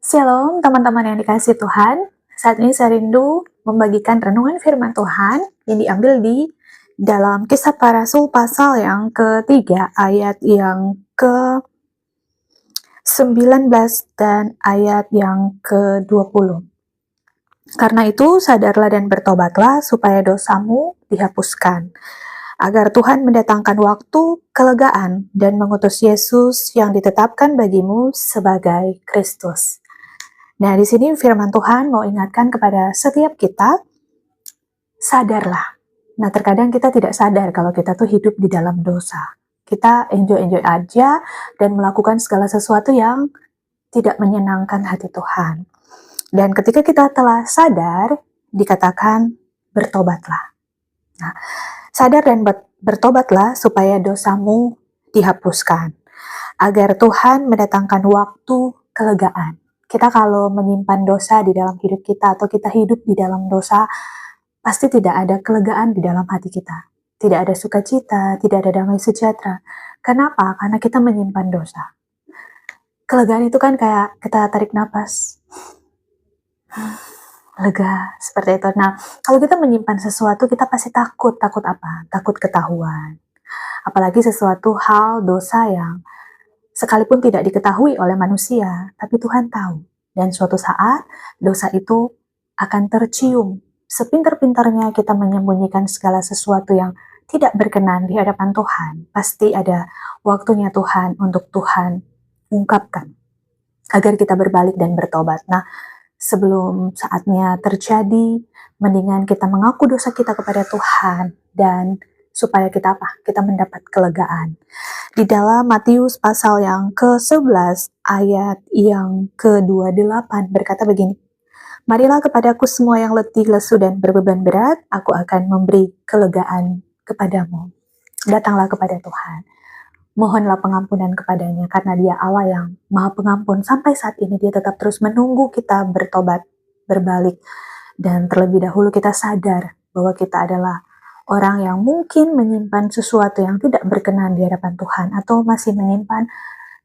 Shalom teman-teman yang dikasihi Tuhan. Saat ini saya rindu membagikan renungan firman Tuhan yang diambil di dalam Kisah Para Rasul pasal yang ketiga ayat yang ke-19 dan ayat yang ke-20. Karena itu sadarlah dan bertobatlah supaya dosamu dihapuskan, agar Tuhan mendatangkan waktu kelegaan dan mengutus Yesus yang ditetapkan bagimu sebagai Kristus. Nah, di sini firman Tuhan mau ingatkan kepada setiap kita, sadarlah. Nah, terkadang kita tidak sadar kalau kita tuh hidup di dalam dosa. Kita enjoy-enjoy aja dan melakukan segala sesuatu yang tidak menyenangkan hati Tuhan. Dan ketika kita telah sadar, dikatakan bertobatlah. Nah, sadar dan bertobatlah supaya dosamu dihapuskan, agar Tuhan mendatangkan waktu kelegaan. Kita kalau menyimpan dosa di dalam hidup kita atau kita hidup di dalam dosa, pasti tidak ada kelegaan di dalam hati kita. Tidak ada sukacita, tidak ada damai sejahtera. Kenapa? Karena kita menyimpan dosa. Kelegaan itu kan kayak kita tarik napas, lega, seperti itu. Nah, kalau kita menyimpan sesuatu, kita pasti takut. Takut apa? Takut ketahuan. Apalagi sesuatu hal dosa yang sekalipun tidak diketahui oleh manusia, tapi Tuhan tahu. Dan suatu saat, dosa itu akan tercium. Sepintar-pintarnya kita menyembunyikan segala sesuatu yang tidak berkenan di hadapan Tuhan, pasti ada waktunya Tuhan untuk Tuhan ungkapkan, agar kita berbalik dan bertobat. Nah, sebelum saatnya terjadi, mendingan kita mengaku dosa kita kepada Tuhan, dan supaya kita apa? Kita mendapat kelegaan. Di dalam Matius pasal yang ke-11 ayat yang ke-28 berkata begini, "Marilah kepadaku semua yang letih, lesu, dan berbeban berat, aku akan memberi kelegaan kepadamu." Datanglah kepada Tuhan. Mohonlah pengampunan kepadanya, karena dia Allah yang Maha Pengampun. Sampai saat ini dia tetap terus menunggu kita bertobat, berbalik, dan terlebih dahulu kita sadar bahwa kita adalah orang yang mungkin menyimpan sesuatu yang tidak berkenan di hadapan Tuhan, atau masih menyimpan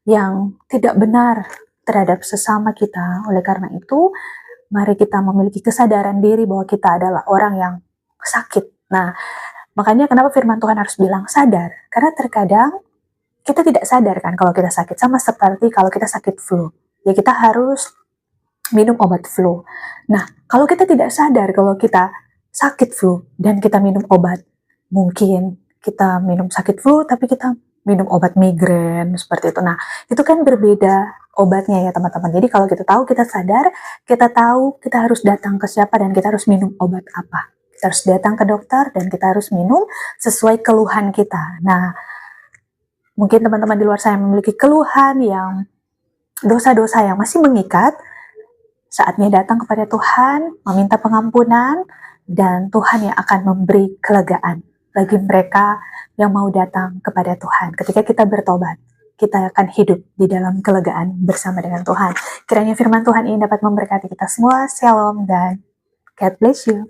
yang tidak benar terhadap sesama kita. Oleh karena itu, mari kita memiliki kesadaran diri bahwa kita adalah orang yang sakit. Nah, makanya kenapa firman Tuhan harus bilang sadar? Karena terkadang kita tidak sadar kan kalau kita sakit. Sama seperti kalau kita sakit flu, ya kita harus minum obat flu. Nah, kalau kita tidak sadar kalau kita sakit flu dan kita minum obat, mungkin kita minum sakit flu tapi kita minum obat migrain seperti itu. Nah, itu kan berbeda obatnya ya teman-teman. Jadi kalau kita tahu, kita sadar, kita tahu kita harus datang ke siapa dan kita harus minum obat apa. Kita harus datang ke dokter dan kita harus minum sesuai keluhan kita. Nah, mungkin teman-teman di luar sana memiliki keluhan yang dosa-dosa yang masih mengikat. Saatnya datang kepada Tuhan, meminta pengampunan, dan Tuhan yang akan memberi kelegaan bagi mereka yang mau datang kepada Tuhan. Ketika kita bertobat, kita akan hidup di dalam kelegaan bersama dengan Tuhan. Kiranya firman Tuhan ini dapat memberkati kita semua. Shalom dan God bless you.